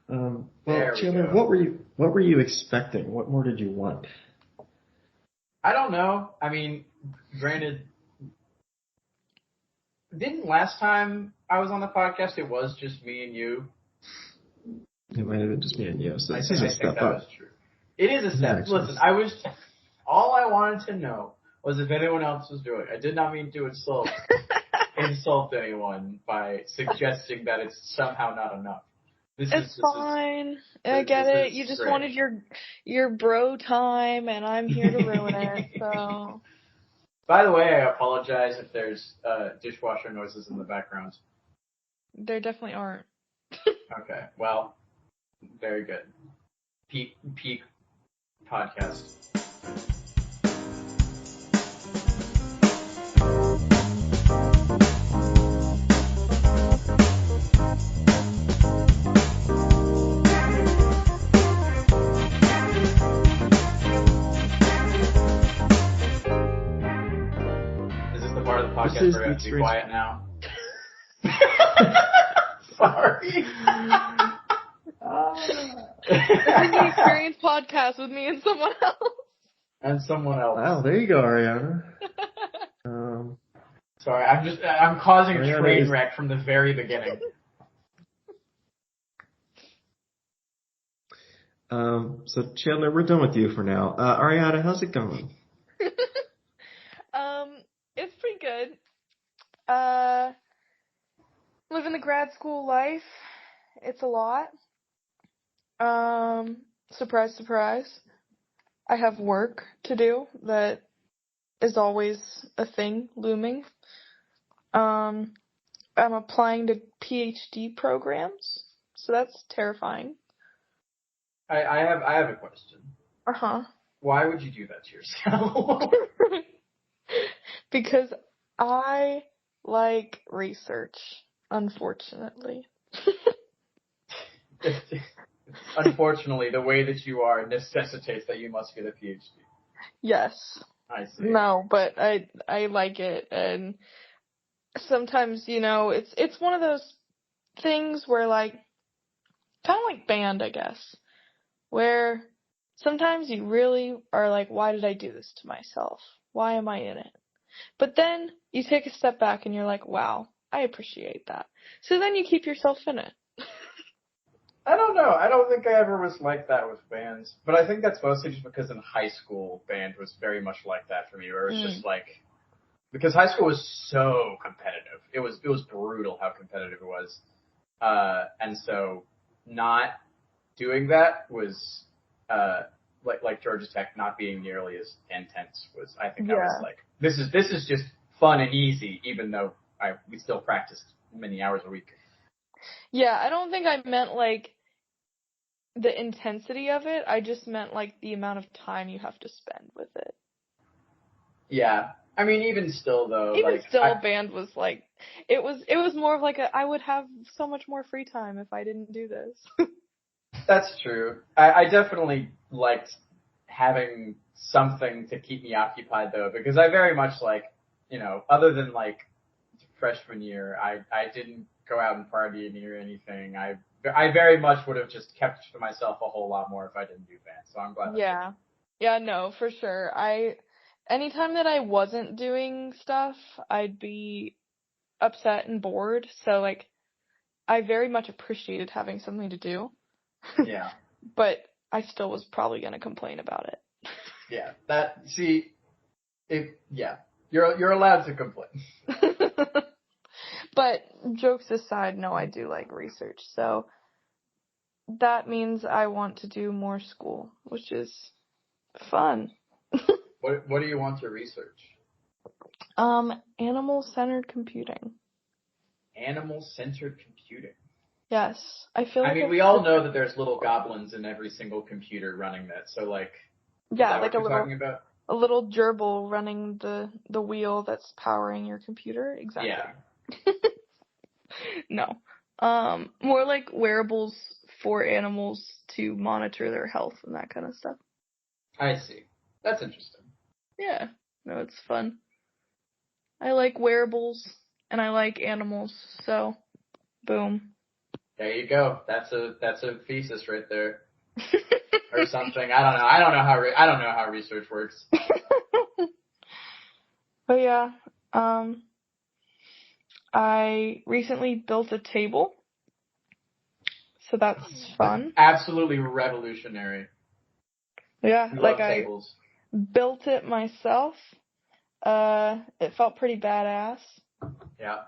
Well, There we Chandler, go. what were you expecting? What more did you want? I don't know. I mean, granted, didn't last time I was on the podcast it was just me and you? It might have been just me and you. So I this is a think step that was up. true. It is a This is step. actually. Listen, all I wanted to know was if anyone else was doing it. I did not mean to insult anyone by suggesting that it's somehow not enough. It's fine. I get it. You just wanted your bro time, and I'm here to ruin it. So. By the way, I apologize if there's dishwasher noises in the background. There definitely aren't. Okay, well, very good. Peak podcast. Is this the part of the podcast where we have to be quiet now? Sorry. This is the Experience podcast with me and someone else. And someone else. Wow, there you go, Arianna. Sorry, I'm causing a train wreck from the very beginning. So Chandler, we're done with you for now. Arianna, how's it going? It's pretty good. Living the grad school life. It's a lot. Surprise, surprise. I have work to do that is always a thing looming. I'm applying to PhD programs, so that's terrifying. I have a question. Uh-huh. Why would you do that to yourself? Because I like research, unfortunately. Unfortunately, the way that you are necessitates that you must get a PhD. Yes. I see. No, but I like it, and sometimes, it's one of those things where, like, kind of like band, I guess, where sometimes you really are like, why did I do this to myself? Why am I in it? But then you take a step back and you're like, wow, I appreciate that. So then you keep yourself in it. I don't know. I don't think I ever was like that with bands. But I think that's mostly just because in high school, band was very much like that for me, where it was just like, because high school was so competitive. It was brutal how competitive it was. And so not doing that was, like Georgia Tech not being nearly as intense was, I think I was like, this is just fun and easy, even though we still practiced many hours a week. Yeah, I don't think I meant, like, the intensity of it. I just meant, like, the amount of time you have to spend with it. Yeah. I mean, even still, though. Band was, like, it was more of, like, I would have so much more free time if I didn't do this. That's true. I definitely liked having something to keep me occupied, though, because I very much, like, other than, like, freshman year, I didn't go out and party or anything. I very much would have just kept to myself a whole lot more if I didn't do band, so I'm glad. Yeah. Yeah, no, for sure. Anytime that I wasn't doing stuff, I'd be upset and bored, so, like, I very much appreciated having something to do. Yeah. But I still was probably going to complain about it. Yeah. You're allowed to complain. But jokes aside, no, I do like research. So that means I want to do more school, which is fun. What do you want to research? Animal-centered computing. Animal-centered computing? Yes. I mean, we all know that there's little goblins in every single computer running that, so, like, yeah, like talking about? A little gerbil running the wheel that's powering your computer. Exactly. Yeah. No. More like wearables for animals to monitor their health and that kind of stuff. I see. That's interesting. Yeah. No, it's fun. I like wearables and I like animals, so boom. There you go. That's a thesis right there, or something. I don't know. I don't know how research works. But yeah, I recently built a table, so that's fun. Absolutely revolutionary. Yeah, We like love tables. I built it myself. It felt pretty badass. Yeah.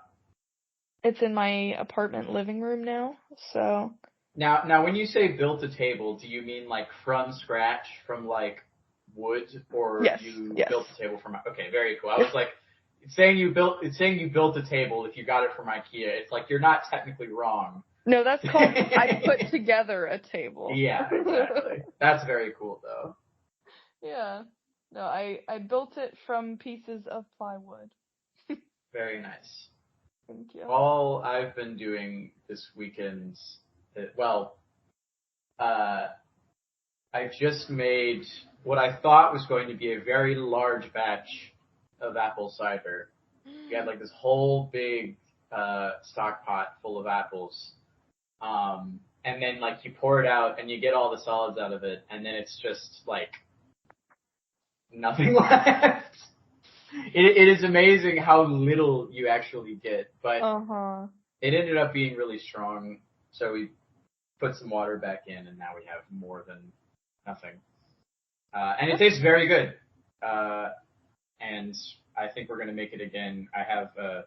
It's in my apartment living room now, so. Now, when you say built a table, do you mean like from scratch, from like wood, or Yes, you yes. built the table from? Okay, very cool. I was like, it's saying you built a table. If you got it from IKEA, it's like you're not technically wrong. No, that's called I put together a table. Yeah, exactly. That's very cool, though. Yeah. No, I built it from pieces of plywood. Very nice. Thank you. All I've been doing this weekend, I just made what I thought was going to be a very large batch of apple cider. We had like this whole big stock pot full of apples. And then like you pour it out and you get all the solids out of it, and then it's just like nothing left. It is amazing how little you actually get, but it ended up being really strong. So we put some water back in, and now we have more than nothing. And it tastes very good. And I think we're going to make it again. I have a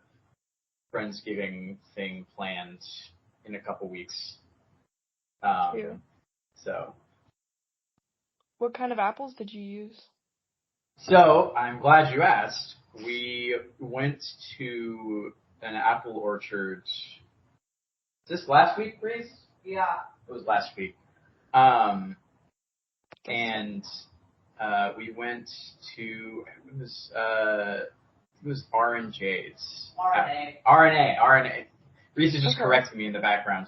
Friendsgiving thing planned in a couple weeks. Cute. So. What kind of apples did you use? So, I'm glad you asked. We went to an apple orchard. Is this last week, Reese? Yeah. It was last week. And we went to it was R&J's. RNA. Reese is just correcting me in the background.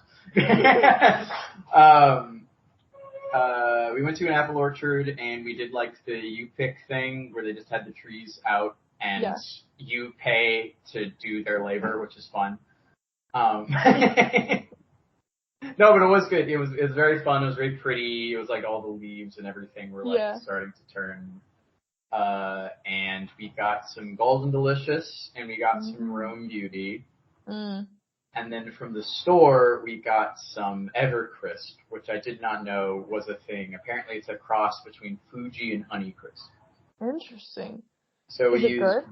We went to an apple orchard and we did like the you pick thing where they just had the trees out and you pay to do their labor, which is fun. No, but it was good. It was very fun. It was very pretty. It was like all the leaves and everything were like starting to turn. And we got some Golden Delicious and we got some Rome Beauty. And then from the store, we got some Evercrisp, which I did not know was a thing. Apparently, it's a cross between Fuji and Honeycrisp. Interesting. So is it good?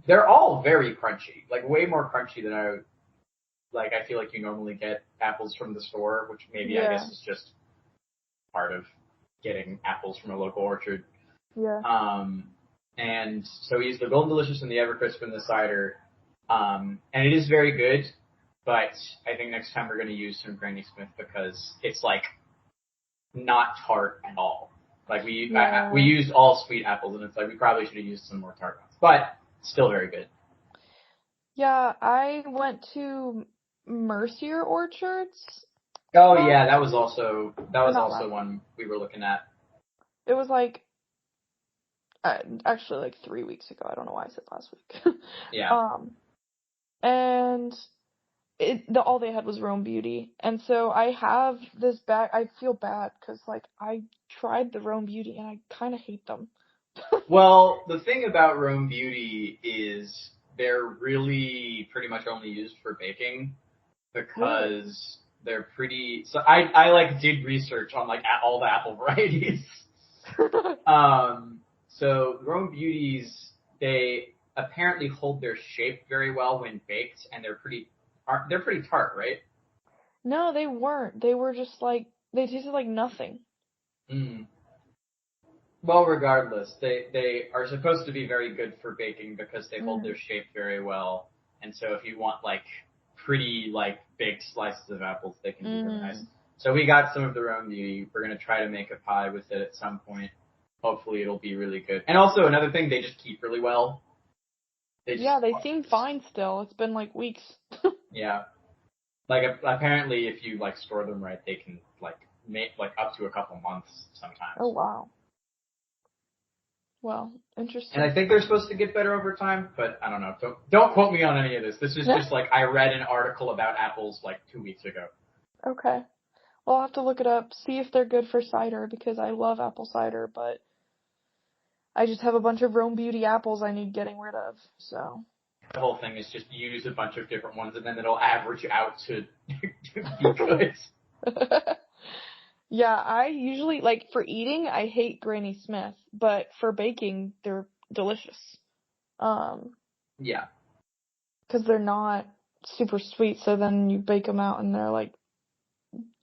They're all very crunchy, like way more crunchy than I feel like you normally get apples from the store, which maybe I guess is just part of getting apples from a local orchard. Yeah. And so we used the Golden Delicious and the Evercrisp and the cider. And it is very good, but I think next time we're going to use some Granny Smith because it's like not tart at all. Like we used all sweet apples and it's like we probably should have used some more tart ones, but still very good. Yeah, I went to Mercier Orchards. Oh yeah, that was also one we were looking at. It was like actually like 3 weeks ago. I don't know why I said last week. Yeah. And all they had was Rome Beauty, and so I have this bag. I feel bad because like I tried the Rome Beauty and I kind of hate them. Well, the thing about Rome Beauty is they're really pretty much only used for baking because they're pretty. So I like did research on like all the apple varieties. So Rome Beauties, they apparently hold their shape very well when baked, and they're pretty tart, right? No, they weren't. They were just like they tasted like nothing. Well, regardless, they are supposed to be very good for baking because they hold their shape very well, and so if you want like pretty like big slices of apples, they can be really nice. So we got some of the Rome Beauty. We're gonna try to make a pie with it at some point. Hopefully it'll be really good. And also another thing, they just keep really well. They seem fine still. It's been like weeks. Yeah. Like apparently if you like store them right, they can like make like up to a couple months sometimes. Oh wow. Well, And interesting. I think they're supposed to get better over time, but I don't know. Don't quote me on any of this. This is just like I read an article about apples like 2 weeks ago. Okay. Well, I'll have to look it up, see if they're good for cider, because I love apple cider, but I just have a bunch of Rome Beauty apples I need getting rid of, so. The whole thing is just use a bunch of different ones, and then it'll average out to be good. Yeah, I usually, like, for eating, I hate Granny Smith, but for baking, they're delicious. Yeah. Because they're not super sweet, so then you bake them out and they're, like,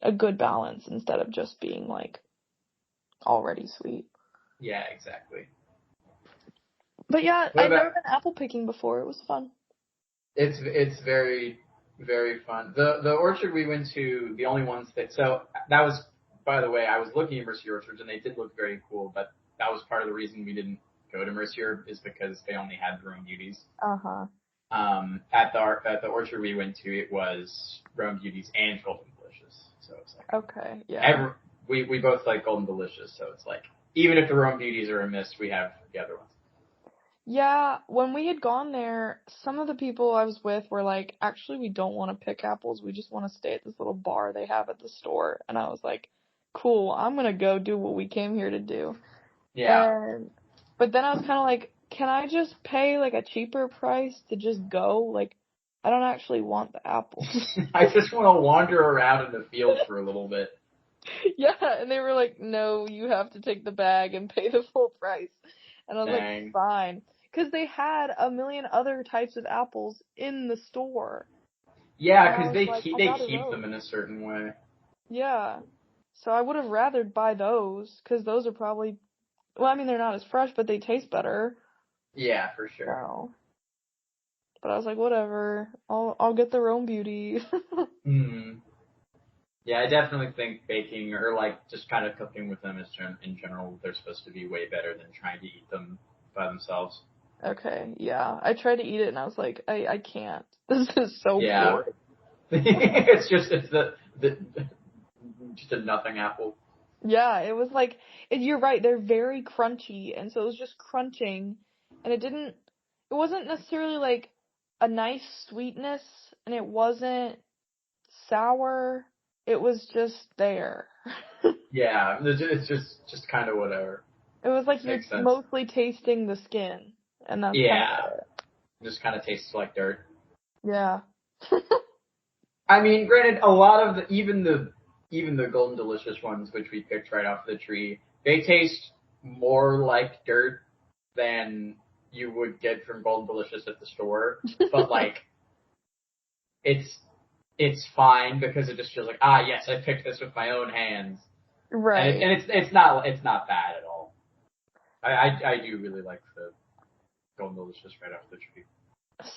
a good balance instead of just being, like, already sweet. Yeah, exactly. But yeah, I've never been apple picking before. It was fun. It's very, very fun. The orchard we went to, the only ones that was, by the way, I was looking at Mercier orchards and they did look very cool, but that was part of the reason we didn't go to Mercier is because they only had Rome Beauties. Uh-huh. At the orchard we went to, it was Rome Beauties and Golden Delicious. So it's like okay, yeah. We both like Golden Delicious, so it's like even if the Rome Beauties are a miss, we have the other ones. Yeah, when we had gone there, some of the people I was with were like, actually, we don't want to pick apples. We just want to stay at this little bar they have at the store. And I was like, cool, I'm going to go do what we came here to do. Yeah. But then I was kind of like, can I just pay like a cheaper price to just go? Like, I don't actually want the apples. I just want to wander around in the field for a little bit. Yeah, and they were like, no, you have to take the bag and pay the full price. And I was like, fine. Because they had a million other types of apples in the store. Yeah, because they keep them in a certain way. Yeah. So I would have rather buy those, because those are probably, well, I mean, they're not as fresh, but they taste better. Yeah, for sure. So. But I was like, whatever, I'll get the Rome Beauty. Yeah, I definitely think baking or like just kind of cooking with them in general, they're supposed to be way better than trying to eat them by themselves. Okay, yeah. I tried to eat it and I was like, I can't. This is so boring. It's just a nothing apple. Yeah, it was like, you're right, they're very crunchy, and so it was just crunching, and it wasn't necessarily like a nice sweetness, and it wasn't sour, it was just there. Yeah, it's just kind of whatever. It was like you're mostly tasting the skin, and that's kind of it. Just kind of tastes like dirt. Yeah. I mean, granted, a lot of even the Golden Delicious ones, which we picked right off the tree, they taste more like dirt than you would get from Golden Delicious at the store. But like, it's fine because it just feels like, yes, I picked this with my own hands. Right. And it's not bad at all. I do really like the Golden Delicious right off the tree.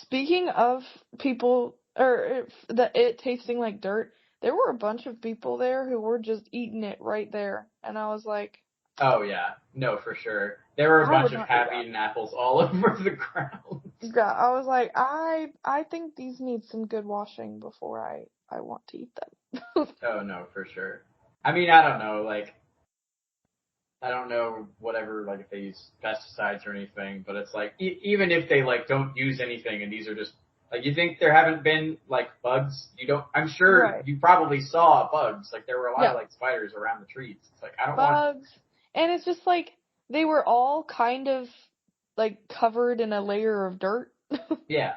Speaking of people, or it tasting like dirt, there were a bunch of people there who were just eating it right there, and I was like, oh yeah, no, for sure. There were a bunch of half-eaten apples all over the ground. Yeah, I was like, I think these need some good washing before I want to eat them. Oh no, for sure. I mean, I don't know, like, I don't know whatever, like, if they use pesticides or anything, but it's like, even if they, like, don't use anything and these are just, like, you think there haven't been, like, bugs? I'm sure you probably saw bugs. Like, there were a lot of, like, spiders around the trees. It's like, I don't want bugs. And it's just like, they were all kind of, like, covered in a layer of dirt. Yeah.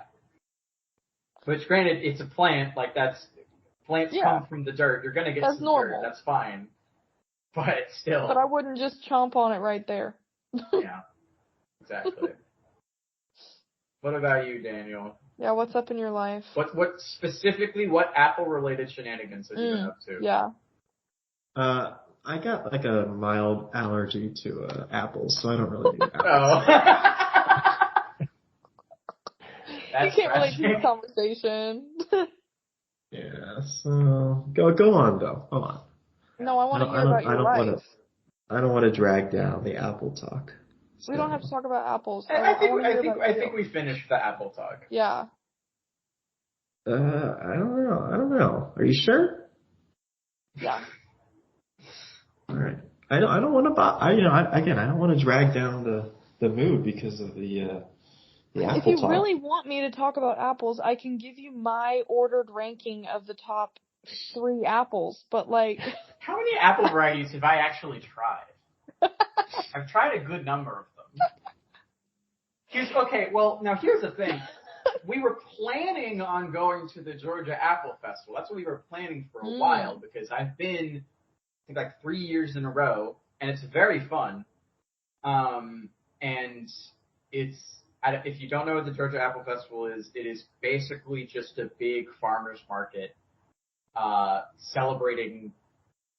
Which, granted, it's a plant, like, plants come from the dirt. You're gonna get some dirt. That's fine. But still. But I wouldn't just chomp on it right there. Yeah. Exactly. What about you, Daniel? Yeah, what's up in your life? What specifically, what apple-related shenanigans have you been up to? Yeah. I got like a mild allergy to apples, so I don't really need apples. Oh. You can't relate to this conversation. Yeah, so go on though. Come on. No, I want to hear about your life. I don't want to drag down the apple talk. We don't have to talk about apples. I think we finished the apple talk. Yeah. I don't know. Are you sure? Yeah. All right. I don't want to. I don't want to drag down the mood because of the apple If you talk. really want me to talk about apples, I can give you my ordered ranking of the top 3 apples, but like... How many apple varieties have I actually tried? I've tried a good number of them. Here's the thing. We were planning on going to the Georgia Apple Festival. That's what we were planning for a while, because I've been, I think, like 3 years in a row, and it's very fun. And if you don't know what the Georgia Apple Festival is, it is basically just a big farmer's market celebrating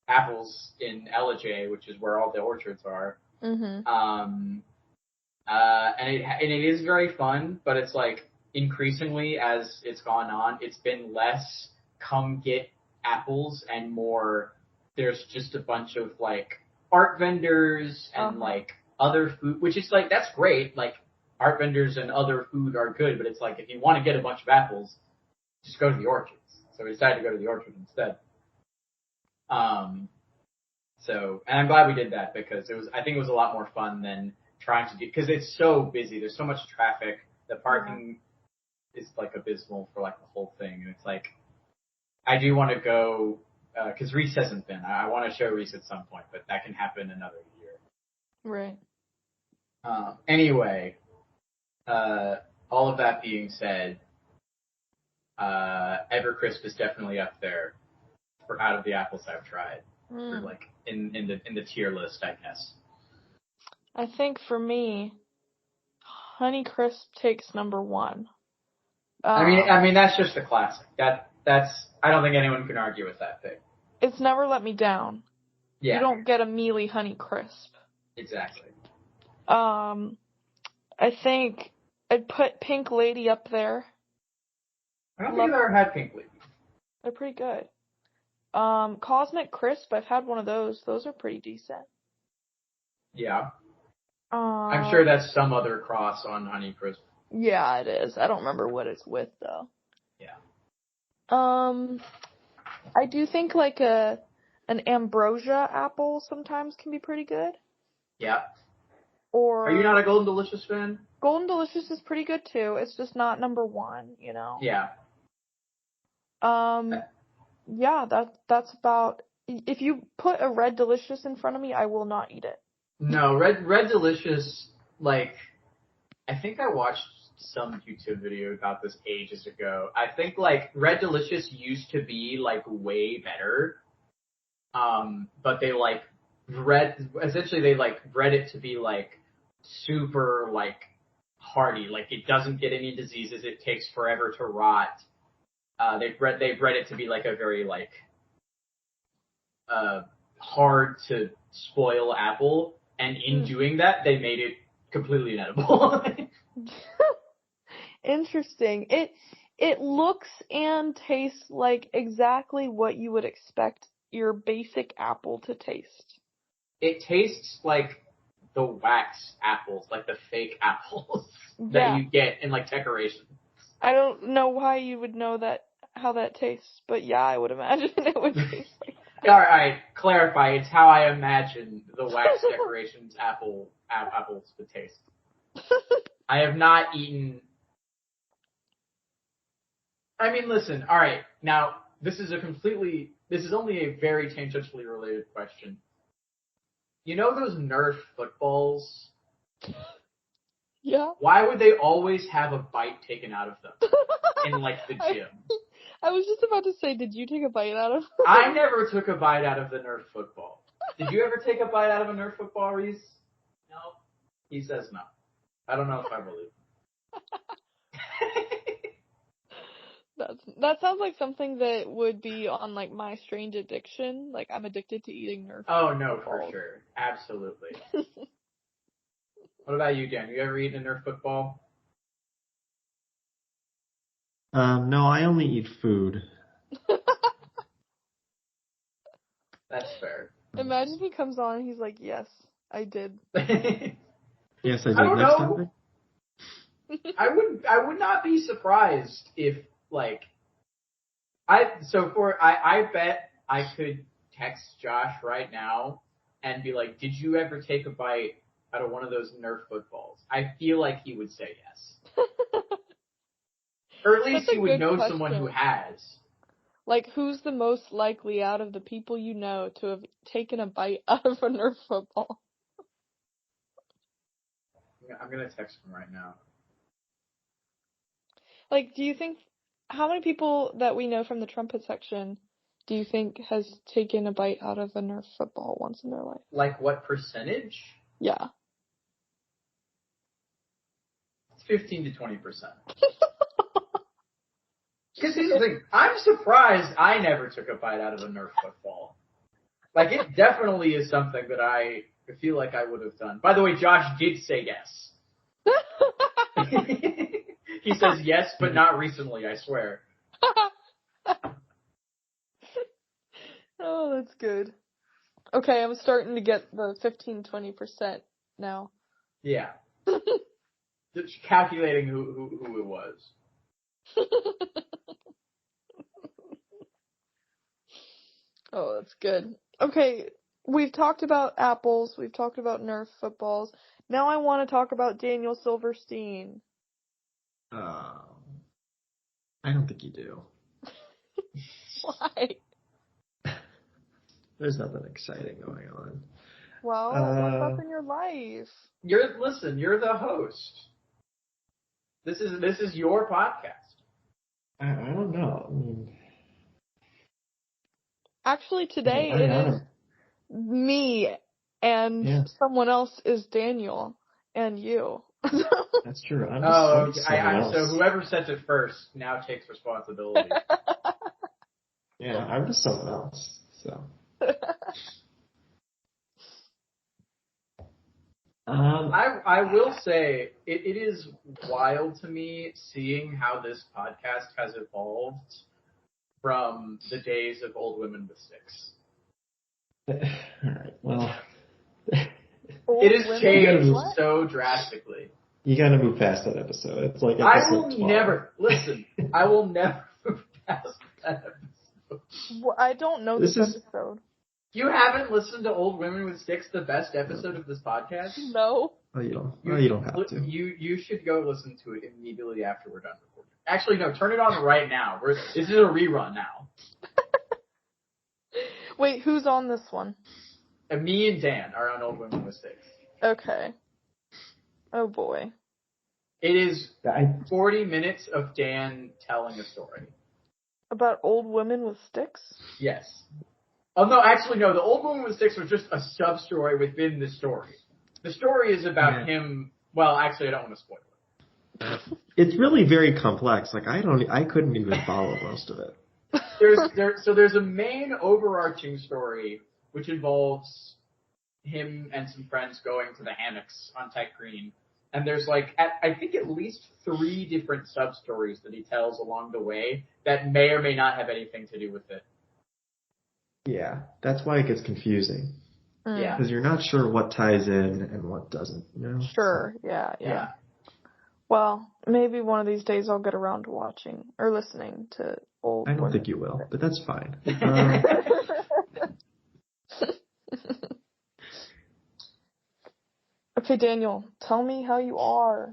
apples in Ellijay, which is where all the orchards are. Mm-hmm. And it is very fun, but it's like increasingly as it's gone on, it's been less come get apples and more there's just a bunch of like art vendors and like other food, which is like, that's great. Like art vendors and other food are good, but it's like, if you want to get a bunch of apples, just go to the orchards. So we decided to go to the orchard instead. And I'm glad we did that because I think it was a lot more fun than trying to do, because it's so busy. There's so much traffic. The parking is like abysmal for like the whole thing. And it's like, I do want to go, because Reese hasn't been. I want to show Reese at some point, but that can happen another year. Right. Anyway, all of that being said, Evercrisp is definitely up there for out of the apples I've tried. For like in the tier list, I guess. I think for me, Honeycrisp takes number 1. I mean that's just a classic. That's I don't think anyone can argue with that pick. It's never let me down. Yeah. You don't get a mealy Honeycrisp. Exactly. I think I'd put Pink Lady up there. I don't think I've ever had Pink Lady. They're pretty good. Cosmic Crisp, I've had one of those. Those are pretty decent. Yeah. I'm sure that's some other cross on Honeycrisp. Yeah, it is. I don't remember what it's with though. Yeah. I do think like an Ambrosia apple sometimes can be pretty good. Yeah. Or are you not a Golden Delicious fan? Golden Delicious is pretty good too. It's just not number 1, you know. Yeah. Yeah, that's about. If you put a Red Delicious in front of me, I will not eat it. No, Red Delicious, like, I think I watched some YouTube video about this ages ago. I think like Red Delicious used to be like way better, but they like bred it to be like super like hardy, like it doesn't get any diseases, it takes forever to rot. They bred it to be like a very like hard to spoil apple, and in doing that, they made it completely inedible. Interesting. It looks and tastes like exactly what you would expect your basic apple to taste. It tastes like the wax apples, like the fake apples that you get in like decorations. I don't know why you would know how that tastes, but yeah, I would imagine it would taste like that. Alright, clarify. It's how I imagine the wax decorations apples would taste. I have not eaten. I mean, listen, alright, now, this is only a very tangentially related question. You know those Nerf footballs? Yeah. Why would they always have a bite taken out of them in, like, the gym? I was just about to say, did you take a bite out of them? I never took a bite out of the Nerf football. Did you ever take a bite out of a Nerf football, Reese? No. He says no. I don't know if I believe him. That sounds like something that would be on like My Strange Addiction. Like I'm addicted to eating Nerf. Oh no, for sure, absolutely. What about you, Dan? You ever eaten a Nerf football? No, I only eat food. That's fair. Imagine he comes on and he's like, "Yes, I did." Yes, I did. I don't Next know. topic. I would not be surprised if like I bet I could text Josh right now and be like, "Did you ever take a bite out of one of those Nerf footballs, I feel like he would say yes. Or at least he would know someone who has. Like, who's the most likely out of the people you know to have taken a bite out of a Nerf football? I'm gonna text him right now. Like, do you think, how many people that we know from the trumpet section do you think has taken a bite out of a Nerf football once in their life? Like, what percentage? Yeah. It's 15 to 20%. Because here's the thing, I'm surprised I never took a bite out of a Nerf football. Like, it definitely is something that I feel like I would have done. By the way, Josh did say yes. He says yes, but not recently, I swear. Oh, that's good. Okay, I'm starting to get the 15-20% now. Yeah. Just calculating who it was. Oh, that's good. Okay, we've talked about apples, we've talked about Nerf footballs. Now I want to talk about Daniel Silverstein. I don't think you do. Why? There's nothing exciting going on. Well, what's up in your life? You're the host. This is your podcast. I don't know. I mean, actually, today it is me and someone else is Daniel and you. That's true. So whoever says it first now takes responsibility. Yeah, I'm just someone else. So. I will say it is wild to me seeing how this podcast has evolved from the days of old women with sticks. Alright, well. It has changed so drastically. You gotta move past that episode. It's like I will never move past that episode. Well, I don't know this episode. You haven't listened to Old Women with Sticks, the best episode of this podcast? No. Oh, you don't have to. You should go listen to it immediately after we're done recording. Actually, no, turn it on right now. This is a rerun now. Wait, who's on this one? And me and Dan are on Old Women with Sticks. Okay. Oh boy. It is 40 minutes of Dan telling a story. About old women with sticks? Yes. Oh, no, actually, no. The Old Woman with Sticks was just a sub-story within the story. The story is about him. Well, actually, I don't want to spoil it. It's really very complex. Like, I couldn't even follow most of it. There's a main overarching story which involves him and some friends going to the hammocks on Tech Green. And there's I think at least 3 different sub-stories that he tells along the way that may or may not have anything to do with it. Yeah, that's why it gets confusing. Yeah. Because you're not sure what ties in and what doesn't, you know? Sure, yeah. Well, maybe one of these days I'll get around to watching or listening to old I don't women. think you will, but that's fine. Okay, Daniel, tell me how you are.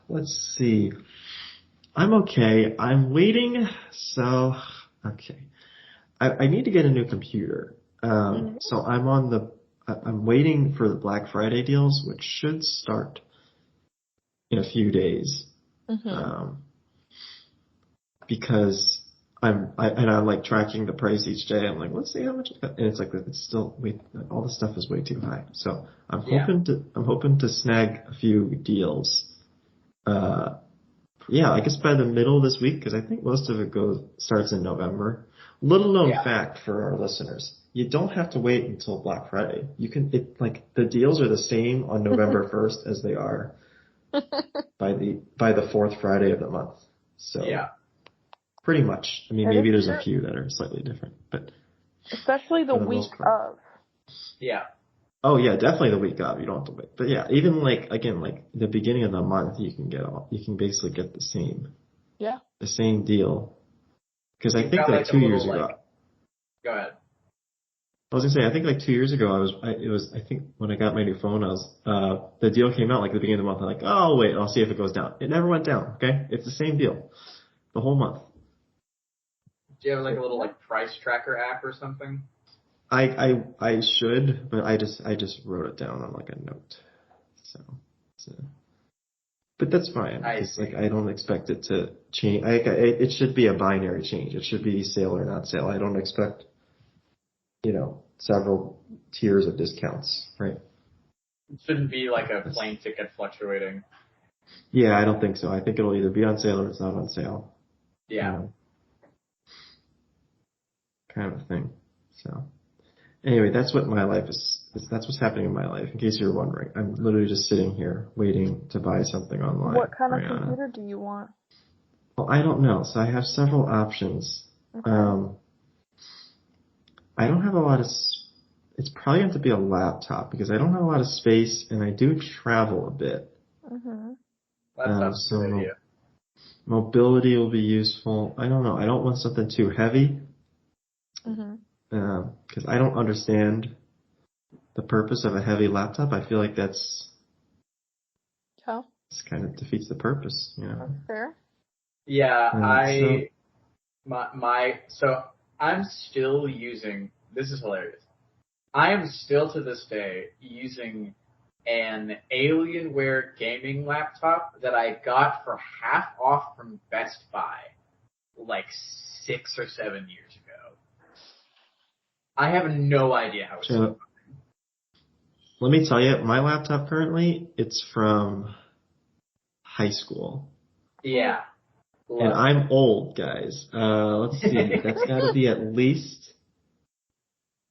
Let's see. I'm okay. I'm waiting. So, okay. I need to get a new computer. So I'm waiting for the Black Friday deals, which should start in a few days. Because I'm like tracking the price each day. I'm like, let's see how much, and it's like, it's still, all the stuff is way too high. So I'm hoping to snag a few deals. I guess by the middle of this week, because I think most of it starts in November. Little known fact for our listeners: you don't have to wait until Black Friday. You can, the deals are the same on November 1st as they are by the 4th Friday of the month. So pretty much. I mean, maybe there's a few that are slightly different, but especially the week of. Yeah. Oh yeah, definitely the week of. You don't have to wait. But yeah, even the beginning of the month, you can basically get the same. Yeah. The same deal. Because I think 2 years ago. Go ahead. I was gonna say, I think like 2 years ago, I think when I got my new phone, the deal came out like at the beginning of the month. I'm like, oh, wait, I'll see if it goes down. It never went down, okay? It's the same deal. The whole month. Do you have like a little like price tracker app or something? I should, but I just wrote it down on like a note. So, but that's fine because like I don't expect it to change. It should be a binary change. It should be sale or not sale. I don't expect, several tiers of discounts, right? It shouldn't be like a plane ticket fluctuating. Yeah, I don't think so. I think it'll either be on sale or it's not on sale. Yeah. Kind of a thing. So anyway, that's what my life is. That's what's happening in my life. In case you're wondering, I'm literally just sitting here waiting to buy something online. What kind of Arianna. computer do you want? Well, I don't know. So I have several options. Okay. I don't have a lot of. It's probably going to be a laptop because I don't have a lot of space and I do travel a bit. Mhm. That sounds a good idea. Mobility will be useful. I don't know. I don't want something too heavy. Mhm. Because I don't understand the purpose of a heavy laptop. I feel like that's kind of defeats the purpose, That's fair. Yeah, so I'm still using, this is hilarious. I am still to this day using an Alienware gaming laptop that I got for half off from Best Buy like 6 or 7 years ago. I have no idea how it's so funny. Let me tell you, my laptop currently, it's from high school. Yeah. And I'm old, guys. Let's see. That's got to be at least.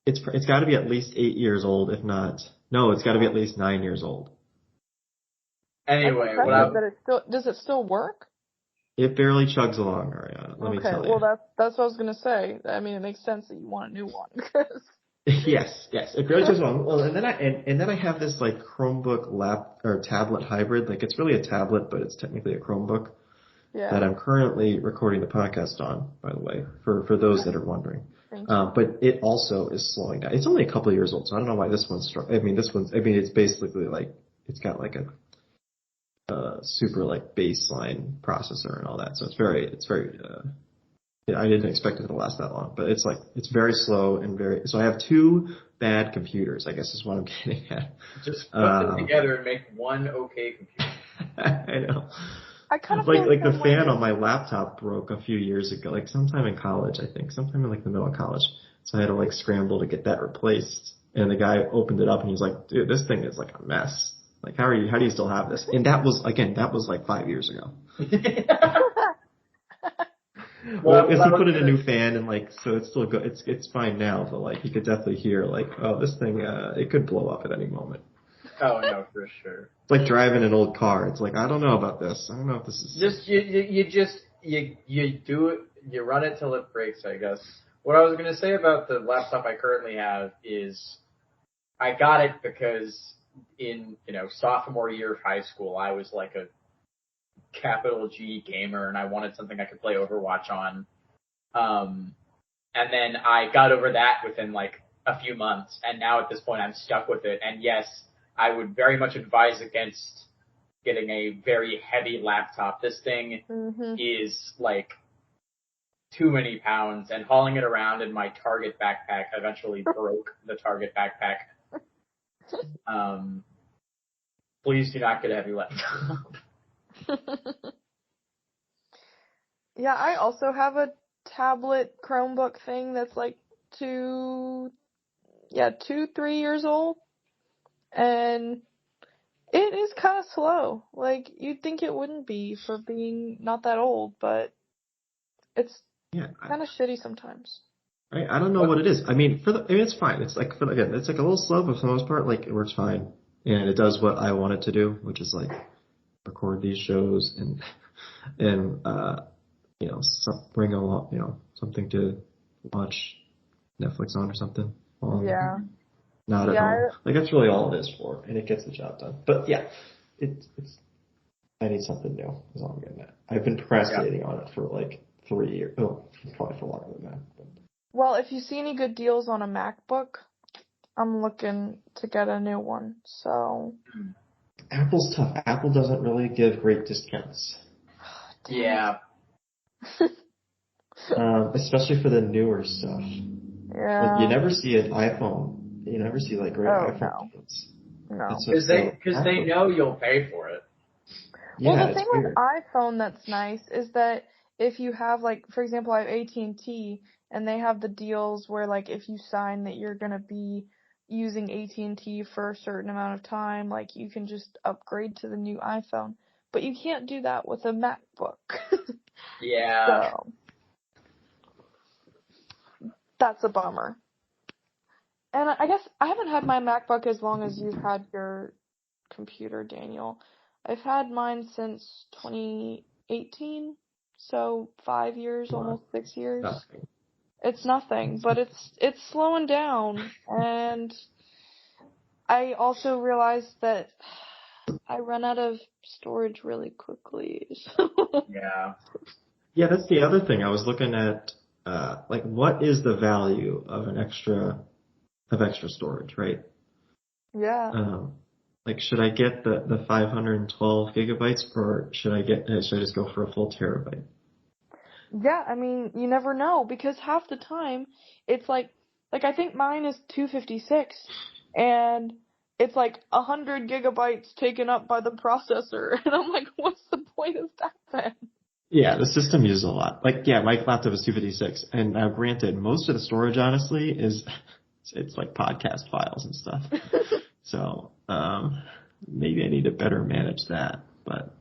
It's got to be at least 8 years old, if not. No, it's got to be at least 9 years old. Anyway, does it still work? It barely chugs along, Arianna. Let me tell you. Well, that's what I was gonna say. I mean, it makes sense that you want a new one because. Yes, it barely chugs along. Well, and then I have this like Chromebook tablet hybrid. Like it's really a tablet, but it's technically a Chromebook. Yeah. That I'm currently recording the podcast on, by the way, for those that are wondering. But it also is slowing down. It's only a couple of years old, so I don't know why this one's struck. It's basically like, it's got like a super like baseline processor and all that. So it's very, I didn't expect it to last that long, but it's very slow and so I have two bad computers, I guess is what I'm getting at. Just put them together and make one okay computer. I know. I kind of like the fan on my laptop broke a few years ago, like sometime in college, I think, sometime in like the middle of college. So I had to like scramble to get that replaced. And the guy opened it up and he's like, dude, this thing is like a mess. Like, how do you still have this? And that was like 5 years ago. Well, because he put in a new fan and like, so it's still good. It's fine now, but like, you could definitely hear like, oh, this thing, it could blow up at any moment. Oh no, for sure. It's like driving an old car. It's like, I don't know about this. I don't know if this is you do it, you run it till it breaks, I guess. What I was gonna say about the laptop I currently have is I got it because in, sophomore year of high school I was like a capital G gamer and I wanted something I could play Overwatch on. And then I got over that within like a few months, and now at this point I'm stuck with it. And yes, I would very much advise against getting a very heavy laptop. This thing is like too many pounds, and hauling it around in my Target backpack eventually broke the Target backpack. Please do not get a heavy laptop. Yeah, I also have a tablet Chromebook thing that's like 3 years old. And it is kind of slow. Like, you'd think it wouldn't be for being not that old, but it's kind of shitty sometimes. I don't know what it is. I mean, it's fine. It's like, it's like a little slow, but for the most part, like, it works fine. And it does what I want it to do, which is like record these shows and bring along, something to watch Netflix on or something. Yeah. Not at home. Like, that's really all it is for, and it gets the job done. But yeah, it's I need something new, is all I'm getting at. I've been procrastinating on it for like 3 years. Oh, probably for longer than that. But. Well, if you see any good deals on a MacBook, I'm looking to get a new one, so. Apple's tough. Apple doesn't really give great discounts. Yeah. Especially for the newer stuff. Yeah. Like, you never see an iPhone. You never see, like, great iPhone deals. No. Because they know you'll pay for it. Yeah, well, the it's thing weird. with iPhone that's nice is that if you have, like, for example, I have AT&T, and they have the deals where, like, if you sign that you're going to be using AT&T for a certain amount of time, like, you can just upgrade to the new iPhone. But you can't do that with a MacBook. Yeah. So, that's a bummer. And I guess I haven't had my MacBook as long as you've had your computer, Daniel. I've had mine since 2018, so 5 years, almost 6 years. Nothing. It's nothing, but it's slowing down, and I also realized that I run out of storage really quickly. So. Yeah. Yeah, that's the other thing. I was looking at, like, what is the value of extra storage, right? Yeah. Like, should I get the 512 gigabytes, or should I just go for a full terabyte? Yeah, I mean, you never know, because half the time it's like I think mine is 256, and it's like 100 gigabytes taken up by the processor, and I'm like, what's the point of that then? Yeah, the system uses a lot. Like, yeah, my laptop is 256, and now granted, most of the storage, honestly, it's like podcast files and stuff. So, maybe I need to better manage that, but.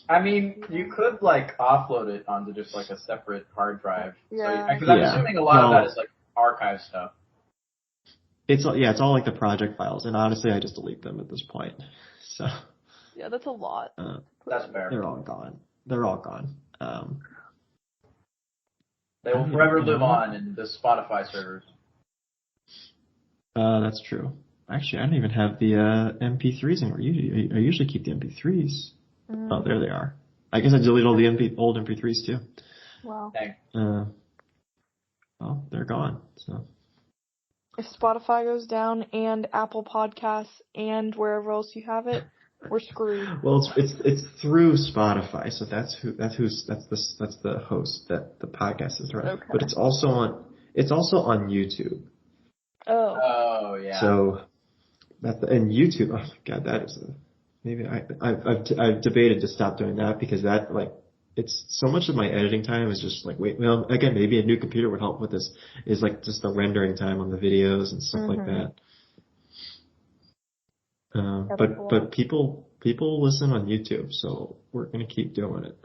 I mean, you could, like, offload it onto just, like, a separate hard drive. Yeah. Because I'm assuming a lot of that is, like, archive stuff. It's all like the project files, and honestly, I just delete them at this point. So. Yeah, that's a lot. That's fair. They're all gone. They're all gone. They will forever live on in the Spotify servers. That's true. Actually, I don't even have the MP3s anymore. I usually keep the MP3s. Oh, there they are. I guess I delete all the old MP3s too. Wow. Well, they're gone. So. If Spotify goes down and Apple Podcasts and wherever else you have it, we're screwed. Well, it's through Spotify, so that's the host that the podcast is running. Okay. But it's also on YouTube. Oh, yeah. So and YouTube. Oh my God, that is maybe I've debated to stop doing that, because that, like, it's so much of my editing time is just like, well, again, maybe a new computer would help with this, is like just the rendering time on the videos and stuff like that. But people listen on YouTube, so we're gonna keep doing it.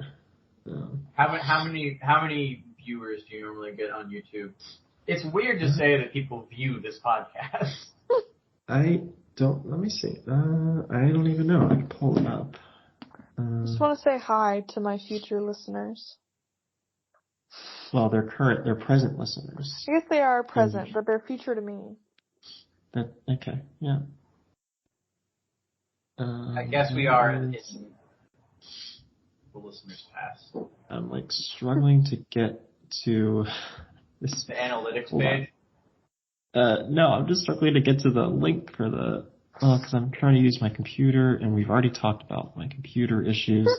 How many viewers do you normally get on YouTube? It's weird to say that people view this podcast. Let me see. I don't even know. I can pull it up. Just want to say hi to my future listeners. Well, they're present listeners. I guess they are present, but they're future to me. Okay, yeah. I guess we are in the listeners' past. I'm like struggling to get to this. The analytics page? No, I'm just struggling to get to the link for because I'm trying to use my computer, and we've already talked about my computer issues.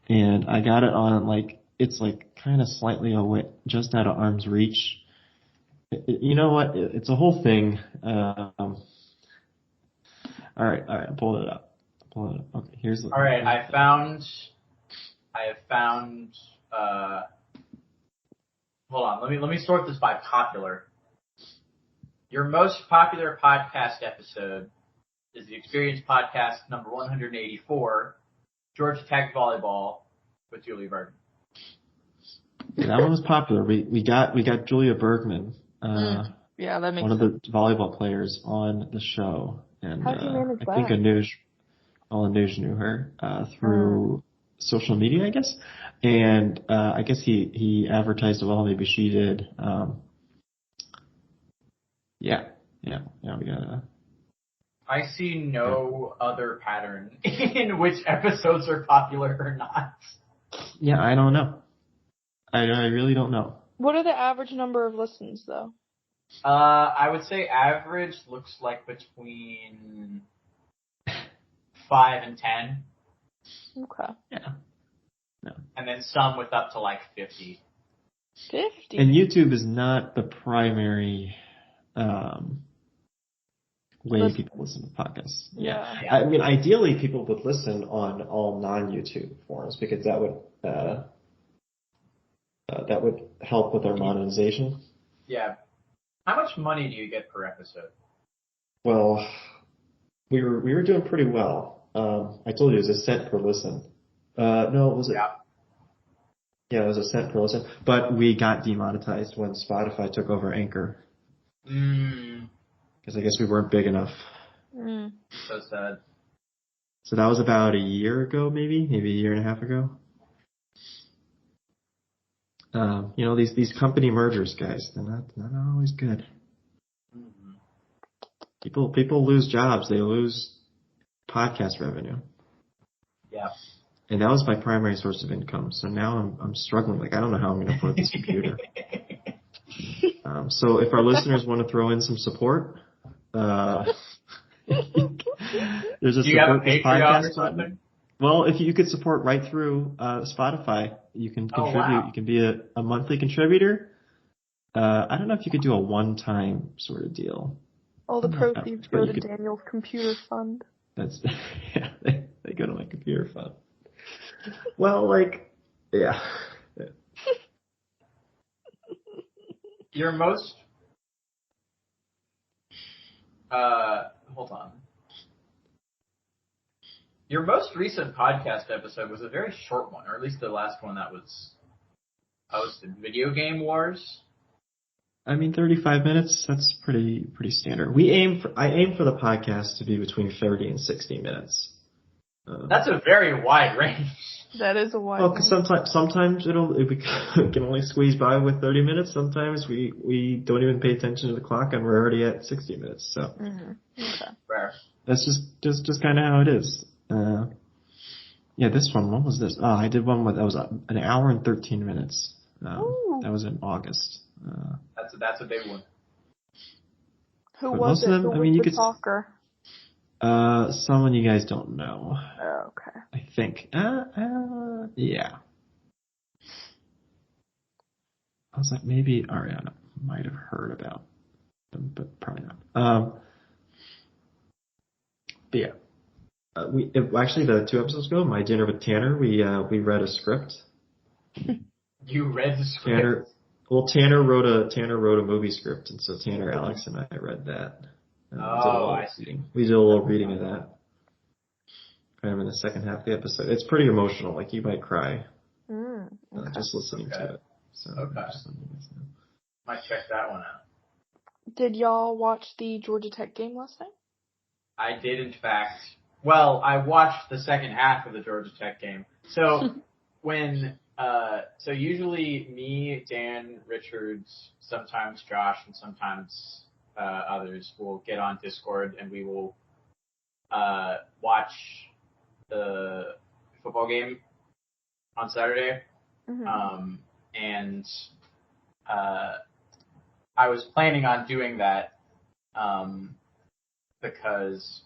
And I got it on, like, it's like kind of slightly away, just out of arm's reach. You know what? It's a whole thing. All right, I'm pulling it up. Okay, here's the. All right, I have found. Hold on, let me sort this by popular. Your most popular podcast episode is the Experience Podcast number 184, Georgia Tech Volleyball with Julia Bergman. Yeah, that one was popular. We got Julia Bergman, yeah, that makes one sense. of the volleyball players, on the show, and how do you manage I that? think Anuj knew her through social media, I guess, and I guess he advertised it well. Maybe she did. Yeah, we got. I see no other pattern in which episodes are popular or not. Yeah, I don't know. I really don't know. What are the average number of listens, though? I would say average looks like between 5 and 10. Okay. Yeah. No. And then some with up to like 50. 50? And YouTube is not the primary way people listen to podcasts. Yeah. I mean, ideally, people would listen on all non-YouTube forums because that would help with our monetization. Yeah. How much money do you get per episode? Well, we were doing pretty well. I told you it was a cent per listen. No, was it? Yeah. Yeah, it was a cent per listen. But we got demonetized when Spotify took over Anchor. Because I guess we weren't big enough. So sad. So that was about a year ago, maybe a year and a half ago. These company mergers, guys, they're not always good. Mm-hmm. People lose jobs, they lose podcast revenue. Yeah. And that was my primary source of income. So now I'm struggling. Like, I don't know how I'm going to afford this computer. So if our listeners want to throw in some support, there's a Do you have a support this Patreon podcast or something? button. Well, if you could support right through Spotify, you can contribute. Wow. You can be a monthly contributor. I don't know if you could do a one-time sort of deal. All the proceeds go to Daniel's computer fund. That's they go to my computer fund. Well, yeah. Your most hold on. Your most recent podcast episode was a very short one, or at least the last one that was hosted. Video Game Wars. I mean, 35 minutes, that's pretty standard. I aim for the podcast to be between 30 and 60 minutes. That's a very wide range. That is a wide range. Sometimes we can only squeeze by with 30 minutes. Sometimes we don't even pay attention to the clock and we're already at 60 minutes. So Okay. Rare. That's just kind of how it is. This one, when was this? Oh, I did one that was an hour and 13 minutes. That was in August. That's a big one. Who was it? Who was the talker? Someone you guys don't know. Oh, okay. I think. Yeah. I was like, maybe Arianna might have heard about them, but probably not. But yeah. Actually, the 2 episodes ago, my dinner with Tanner, we read a script. You read the script? Tanner wrote a movie script, and so Tanner, Alex, and I read that. I see. We did a little reading of that. Kind of in the second half of the episode. It's pretty emotional. Like, you might cry. Okay. Just listening to it. So, Might check that one out. Did y'all watch the Georgia Tech game last night? I did, in fact. Well, I watched the second half of the Georgia Tech game. So so usually me, Dan, Richards, sometimes Josh, and sometimes others will get on Discord and we will watch the football game on Saturday. Mm-hmm. And I was planning on doing that because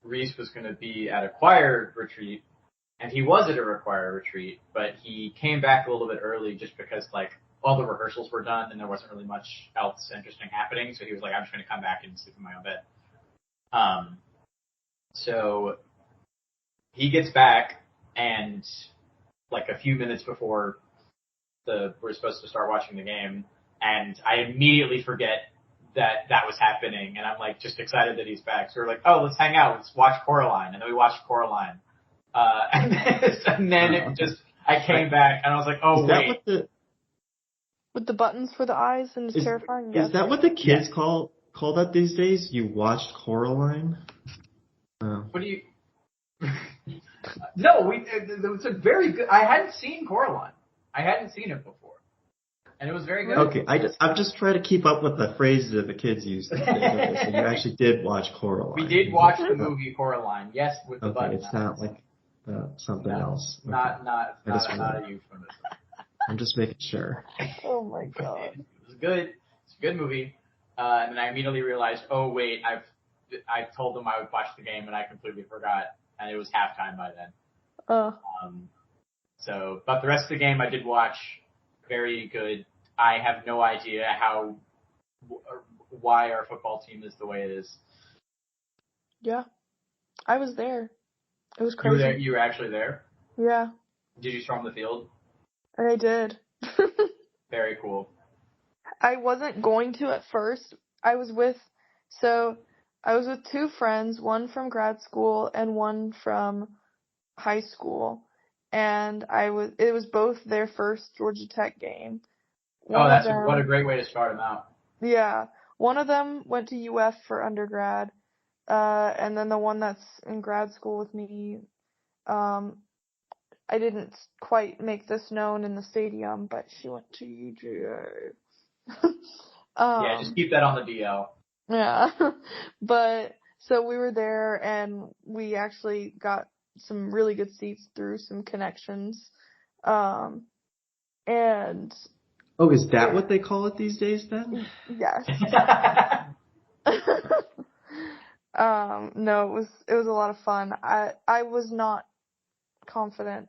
Reese was going to be at a choir retreat, and he was at a choir retreat, but he came back a little bit early just because, all the rehearsals were done and there wasn't really much else interesting happening, so he was like, I'm just going to come back and sleep in my own bed. So he gets back, and, a few minutes before we're supposed to start watching the game, and I immediately forget that was happening, and I'm just excited that he's back. So we're like, oh, let's hang out, let's watch Coraline, and then we watched Coraline, and then I came back and I was like, oh wait, with the buttons for the eyes and it's terrifying. Is that what the kids call that these days? You watched Coraline? What do you? No, it was a very good. I hadn't seen Coraline. I hadn't seen it before. And it was very good. Okay, I'm just trying to keep up with the phrases that the kids use. So you actually did watch Coraline. We did watch the movie Coraline, yes, with the buttons. It's not like something else. Okay. Not a euphemism. I'm just making sure. Oh my god. It was good. It's a good movie. And then I immediately realized, oh wait, I told them I would watch the game and I completely forgot, and it was halftime by then. Um, but the rest of the game I did watch. Very good. I have no idea why our football team is the way it is. Yeah. I was there. It was You were crazy. there. You were actually there. Yeah. Did you storm the field? I did. Very cool. I wasn't going to at first. I was with two friends, one from grad school and one from high school. And it was both their first Georgia Tech game. What a great way to start them out. Yeah. One of them went to UF for undergrad. And then the one that's in grad school with me, I didn't quite make this known in the stadium, but she went to UGA. Yeah, just keep that on the DL. Yeah. But so we were there and we actually got some really good seats through some connections. And Oh, is that what they call it these days then? yes. No, it was a lot of fun. I was not confident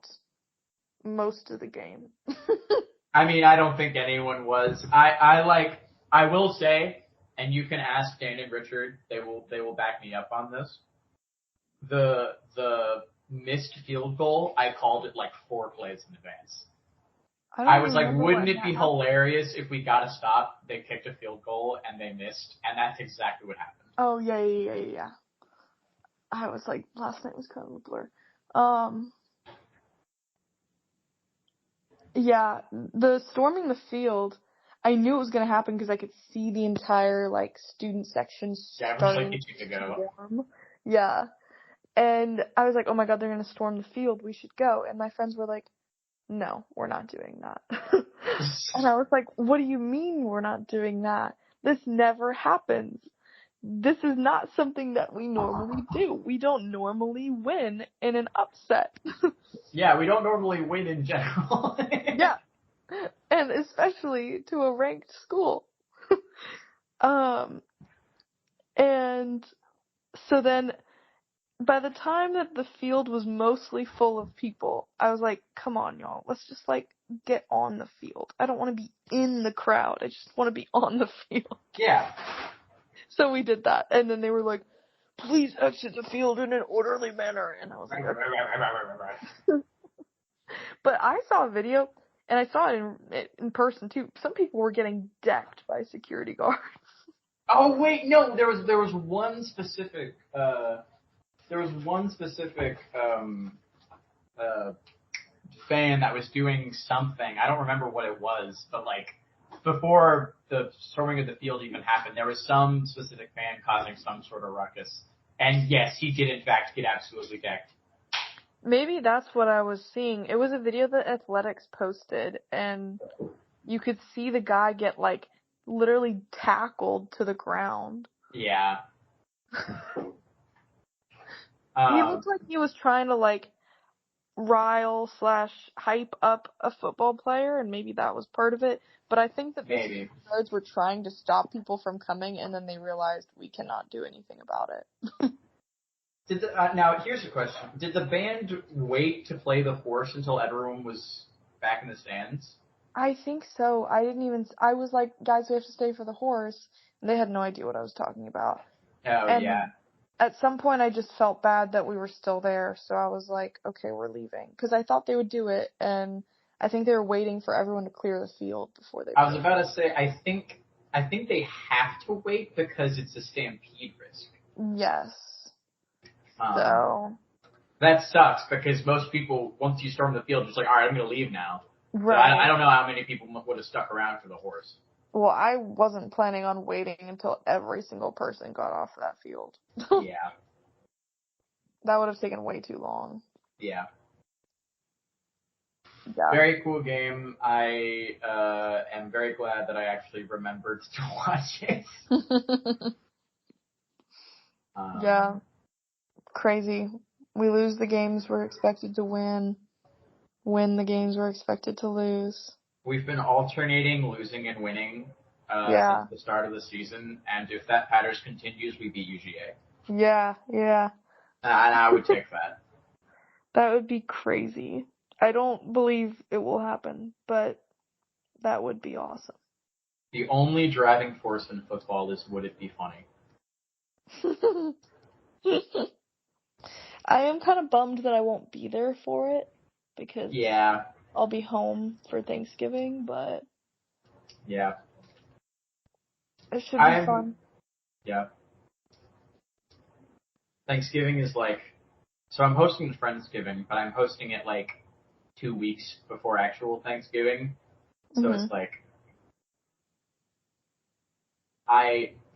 most of the game. I mean, I don't think anyone was. I will say, and you can ask Dan and Richard, they will back me up on this. The missed field goal, I called it like 4 plays in advance. I was like, wouldn't it be hilarious if we got a stop, they kicked a field goal, and they missed? And that's exactly what happened. Oh, yeah. I was like, last night was kind of a blur. Yeah, the storming the field, I knew it was going to happen because I could see the entire, like, student section starting to go. Storm. Yeah. And I was like, oh my god, they're going to storm the field. We should go. And my friends were like, no, we're not doing that. And I was like, what do you mean we're not doing that? This never happens. This is not something that we normally do. We don't normally win in an upset. Yeah, we don't normally win in general. Yeah. And especially to a ranked school. And so then by the time that the field was mostly full of people, I was like, come on, y'all. Let's just, like, get on the field. I don't want to be in the crowd. I just want to be on the field. Yeah. So we did that. And then they were like, please exit the field in an orderly manner. And I was like, okay. But I saw a video, and I saw it in person, too. Some people were getting decked by security guards. Oh, wait, no. There was one specific fan that was doing something. I don't remember what it was, but like before the storming of the field even happened, there was some specific fan causing some sort of ruckus. And yes, he did in fact get absolutely decked. Maybe that's what I was seeing. It was a video that Athletics posted, and you could see the guy get, like, literally tackled to the ground. Yeah. He looked like he was trying to, like, rile/hype up a football player, and maybe that was part of it. But I think that the guards were trying to stop people from coming, and then they realized we cannot do anything about it. Now, here's a question. Did the band wait to play the horse until everyone was back in the stands? I think so. I was like, guys, we have to stay for the horse. And they had no idea what I was talking about. Oh, and yeah. At some point, I just felt bad that we were still there. So I was like, okay, we're leaving. Because I thought they would do it. And I think they were waiting for everyone to clear the field before they I was about to say, I think they have to wait because it's a stampede risk. Yes. So that sucks because most people, once you storm the field, just like, all right, I'm going to leave now. Right. So I don't know how many people would have stuck around for the horse. Well, I wasn't planning on waiting until every single person got off that field. Yeah. That would have taken way too long. Yeah. Yeah. Very cool game. I am very glad that I actually remembered to watch it. Yeah. Crazy. We lose the games we're expected to win. Win the games we're expected to lose. We've been alternating losing and winning since Yeah. the start of the season, and if that pattern continues, we beat UGA. Yeah, yeah. And I would take that. That would be crazy. I don't believe it will happen, but that would be awesome. The only driving force in football is would it be funny? I am kind of bummed that I won't be there for it because Yeah, I'll be home for Thanksgiving, but yeah. it should be fun. Yeah. Thanksgiving is like, so I'm hosting Friendsgiving, but I'm hosting it like 2 weeks before actual Thanksgiving. So it's like,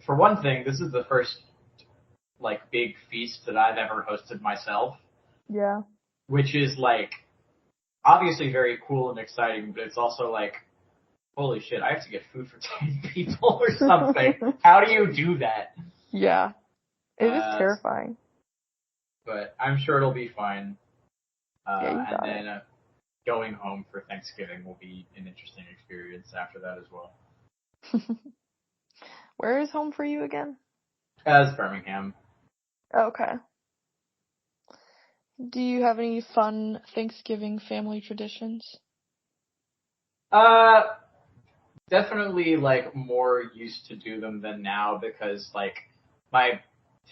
for one thing, this is the first like big feast that I've ever hosted myself. Yeah. Which is like, obviously very cool and exciting, but it's also like, holy shit, I have to get food for 10 people or something. How do you do that? Yeah. It is terrifying. But I'm sure it'll be fine. Yeah, you And got then it. going home for Thanksgiving will be an interesting experience after that as well. Where is home for you again? As Birmingham. Okay. Do you have any fun Thanksgiving family traditions? Definitely like more used to do them than now because like my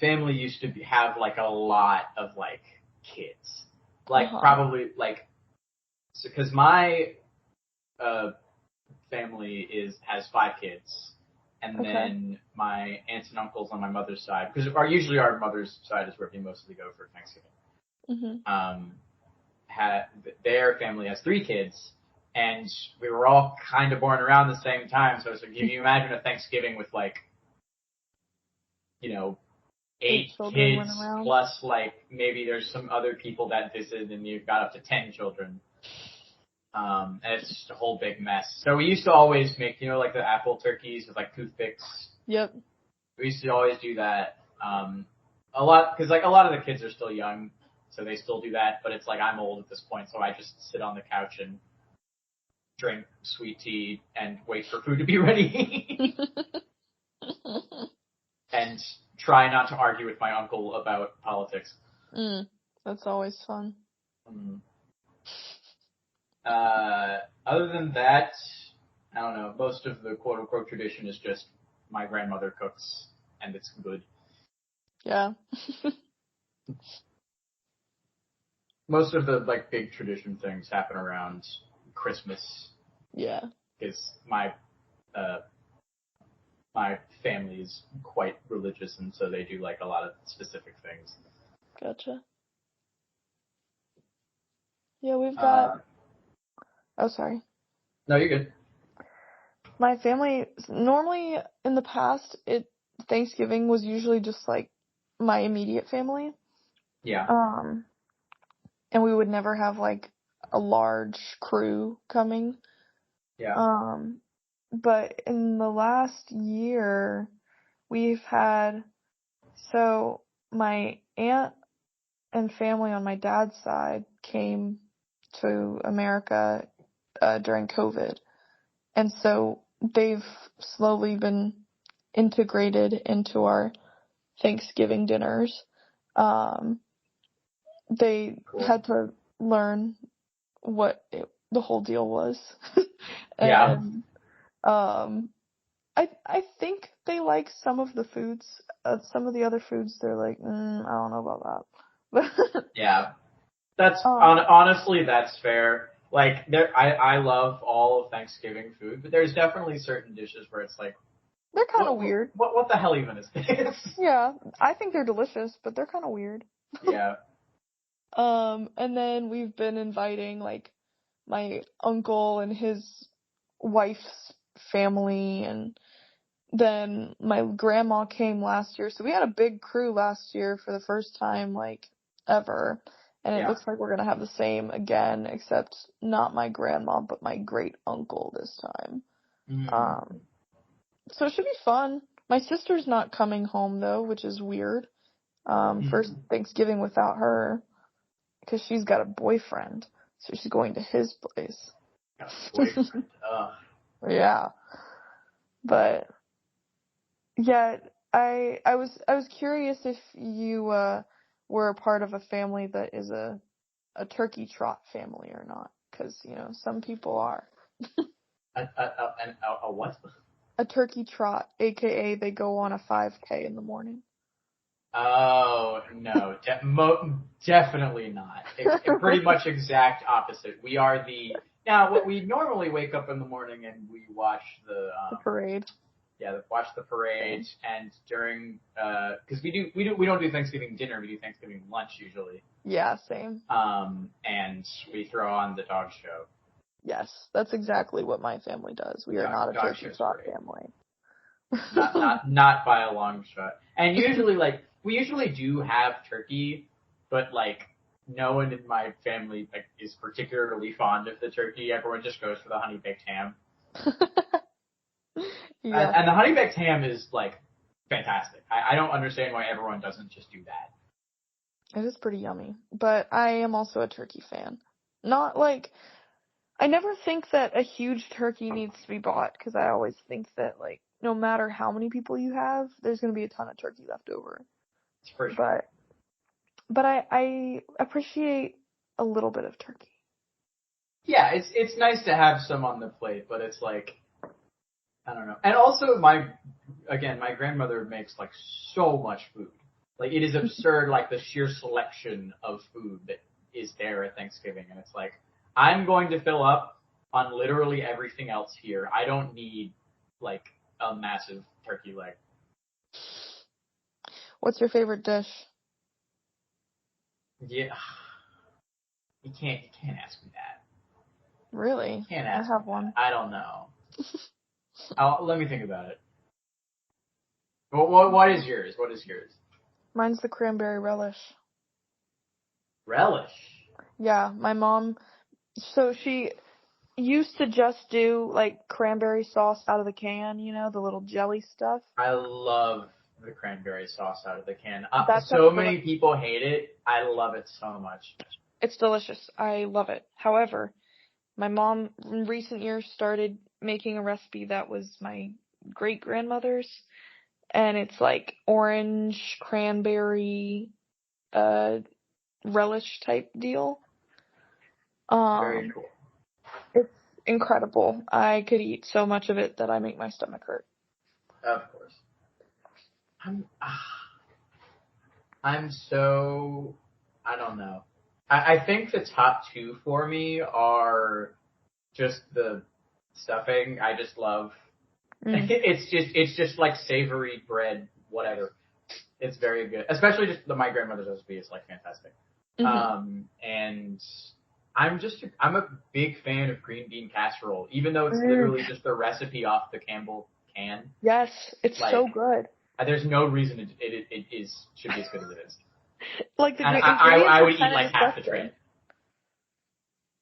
family used to have like a lot of like kids. Like probably like, because my family has 5 kids, and then my aunts and uncles on my mother's side, because usually our mother's side is where we mostly go for Thanksgiving. Their family has 3 kids, and we were all kind of born around the same time. So it's like, if you imagine a Thanksgiving with like, 8 kids plus like maybe there's some other people that visit, and you've got up to 10 children. And it's just a whole big mess. So we used to always make, like the apple turkeys with like toothpicks. Yep. We used to always do that. A lot, because like a lot of the kids are still young, so they still do that. But it's like I'm old at this point, so I just sit on the couch and drink sweet tea and wait for food to be ready. And try not to argue with my uncle about politics. That's always fun. Other than that, I don't know. Most of the quote-unquote tradition is just my grandmother cooks, and it's good. Yeah. Most of the like big tradition things happen around Christmas. Yeah. Because my family is quite religious, and so they do like a lot of specific things. Gotcha. Yeah, we've got. Oh, sorry. No, you're good. My family, normally in the past, Thanksgiving was usually just like my immediate family. Yeah. And we would never have like a large crew coming. Yeah. But in the last year, we've had, so my aunt and family on my dad's side came to America during COVID. And so they've slowly been integrated into our Thanksgiving dinners. They had to learn what the whole deal was. And I think they like some of the foods. Some of the other foods, they're like, I don't know about that. Yeah. That's honestly, that's fair. Like I love all of Thanksgiving food, but there's definitely certain dishes where it's like, they're kind of weird. What the hell even is this? Yeah, I think they're delicious, but they're kind of weird. Yeah. And then we've been inviting like my uncle and his wife's family, and then my grandma came last year. So we had a big crew last year for the first time like ever. And it looks like we're going to have the same again, except not my grandma, but my great uncle this time. So it should be fun. My sister's not coming home though, which is weird. First Thanksgiving without her, because she's got a boyfriend. So she's going to his place. Got a boyfriend. Yeah. But yeah, I was curious if you were a part of a family that is a turkey trot family or not, because some people are. A what? A turkey trot, aka they go on a 5K in the morning. Oh no, definitely not. It's pretty much exact opposite. We are what we normally wake up in the morning and we watch the parade. Yeah, watch the parade, and during because we don't do Thanksgiving dinner, we do Thanksgiving lunch usually. Yeah, same. And we throw on the dog show. Yes, that's exactly what my family does. We are not a turkey trot family. Not by a long shot. And usually, we usually do have turkey, but no one in my family is particularly fond of the turkey. Everyone just goes for the honey baked ham. Yeah. And the honey baked ham is fantastic. I don't understand why everyone doesn't just do that. It is pretty yummy, but I am also a turkey fan. Not I never think that a huge turkey needs to be bought, because I always think that no matter how many people you have, there's going to be a ton of turkey left over. For sure. But I appreciate a little bit of turkey. Yeah, it's nice to have some on the plate, but it's I don't know. And also my grandmother makes so much food. It is absurd, the sheer selection of food that is there at Thanksgiving, and it's I'm going to fill up on literally everything else here. I don't need a massive turkey leg. What's your favorite dish? Yeah. You can't ask me that. Really? You can't ask I have me one. That. I don't know. Let me think about it. What is yours? What is yours? Mine's the cranberry relish. Relish? Yeah, my mom, so she used to just do cranberry sauce out of the can, the little jelly stuff. I love the cranberry sauce out of the can. So many people hate it. I love it so much. It's delicious. I love it. However, my mom in recent years started making a recipe that was my great grandmother's, and it's orange cranberry relish type deal. Very cool. It's incredible. I could eat so much of it that I make my stomach hurt. Of course. I'm so, I don't know. I think the top two for me are just the stuffing. I just love. It's just savory bread, whatever. It's very good, especially just my grandmother's recipe is fantastic. Mm-hmm. And I'm a big fan of green bean casserole, even though it's literally just the recipe off the Campbell can. Yes, it's so good. There's no reason it should be as good as it is. I would eat half the tray.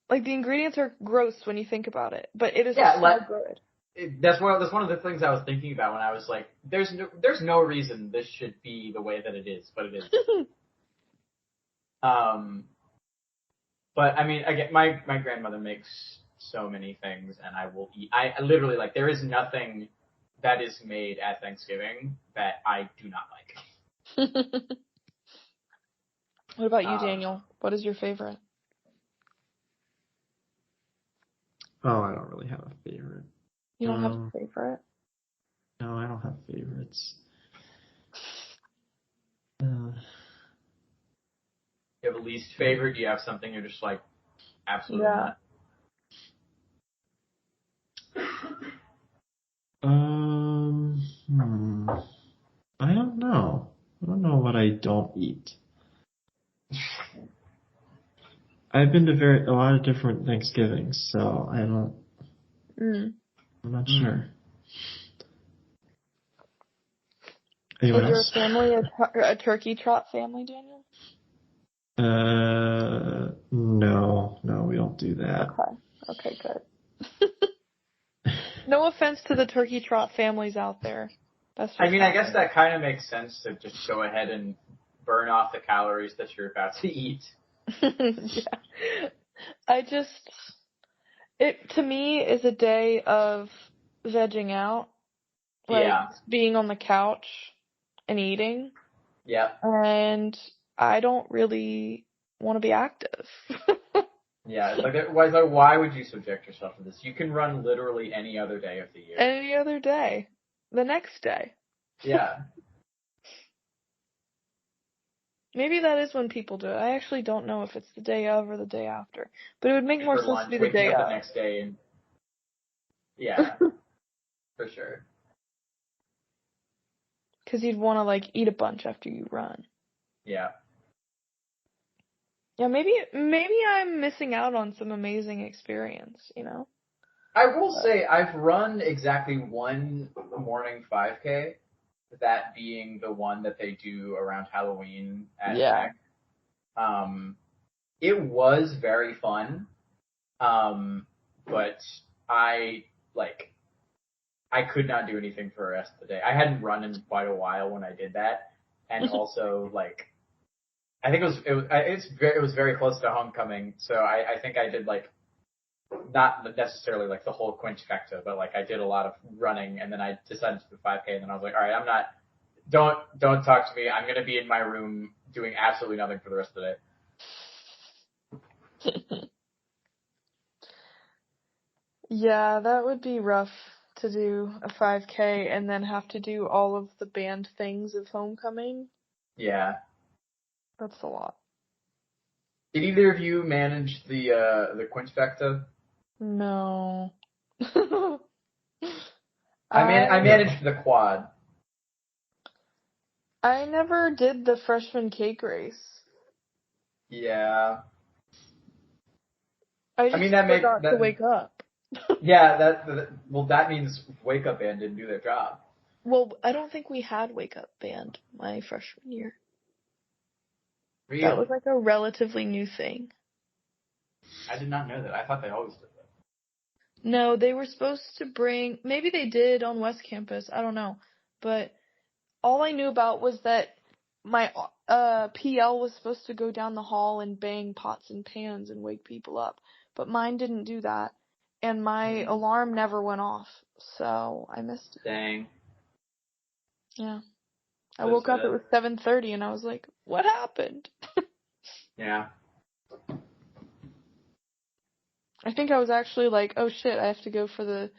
The ingredients are gross when you think about it, but it is so good. That's one of the things I was thinking about when I was there's no reason this should be the way that it is, but it is. But I mean, again, my grandmother makes so many things, and I will eat. I literally there is nothing that is made at Thanksgiving that I do not like. What about you, Daniel? What is your favorite? Oh, I don't really have a favorite. You don't have a favorite? No, I don't have favorites. You have a least favorite? Do you have something you're just absolutely not? I don't know. I don't know what I don't eat. I've been to a lot of different Thanksgivings, so I don't. I'm not sure. Anyone else? Is your family a turkey trot family, Daniel? No, we don't do that. Okay, good. No offense to the turkey trot families out there. I guess that kind of makes sense to just go ahead and burn off the calories that you're about to eat. Yeah. It, to me, is a day of vegging out, like Yeah. being on the couch and eating, Yep. and I don't really want to be active. Yeah. It's like, why would you subject yourself to this? You can run literally any other day of the year. Any other day. The next day. Yeah. Maybe that is when people do it. I actually don't know if it's the day of or the day after. But it would make more For sense to lunch, be the waking day up the of. next day, and yeah, for sure. Because you'd want to, like, eat a bunch after you run. Yeah. Yeah, maybe I'm missing out on some amazing experience, you know? I will say I've run exactly one morning 5K, that being the one that they do around Halloween at Yeah. Tech. It was very fun, but I like I could not do anything for the rest of the day. I hadn't run in quite a while when I did that, and also like I think it was very close to homecoming, so I think I did like not necessarily like the whole quinch factor, but like I did a lot of running, and then I decided to do 5K, and then I was like, all right, I'm not. Don't talk to me. I'm gonna be in my room doing absolutely nothing for the rest of the day. Yeah, that would be rough to do a 5K and then have to do all of the banned things of homecoming. Yeah. That's a lot. Did either of you manage the quinch factor? No. I I managed the quad. I never did the freshman cake race. Yeah. I I mean just forgot to wake up. yeah, that means wake up band didn't do their job. Well, I don't think we had wake up band my freshman year. That was Really? like a relatively new thing. I did not know that. I thought they always did that. No, they were supposed to bring, maybe they did on West Campus, I don't know. But all I knew about was that my PL was supposed to go down the hall and bang pots and pans and wake people up. But mine didn't do that. And my alarm never went off. So I missed it. Dang. Yeah. I woke up, it was 7:30 and I was like, what happened? Yeah. I think I was actually like, oh shit, I have to go for the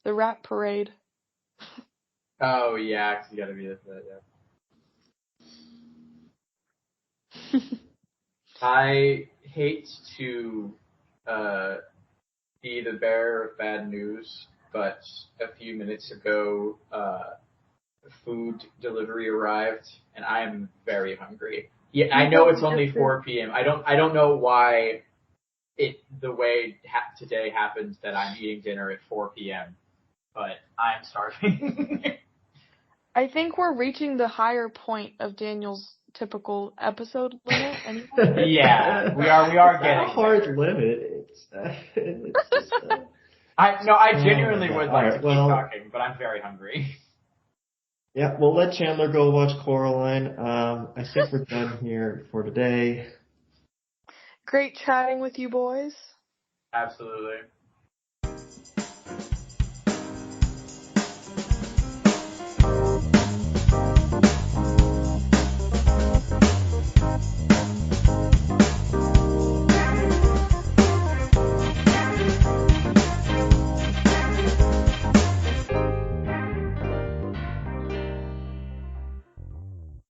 rap parade. Oh yeah, 'cause you gotta be that. Yeah. I hate to be the bearer of bad news, but a few minutes ago, food delivery arrived, and I am very hungry. Yeah, I know it's only 4 p.m. I don't know why the way today happens that I'm eating dinner at 4 p.m. But I'm starving. I think we're reaching the higher point of Daniel's typical episode limit anyway. Yeah, we are getting a hard limit. It's just. I genuinely would like to keep well, talking, but I'm very hungry. Yeah, we'll let Chandler go watch Coraline. I think we're done here for today. Great chatting with you boys. Absolutely.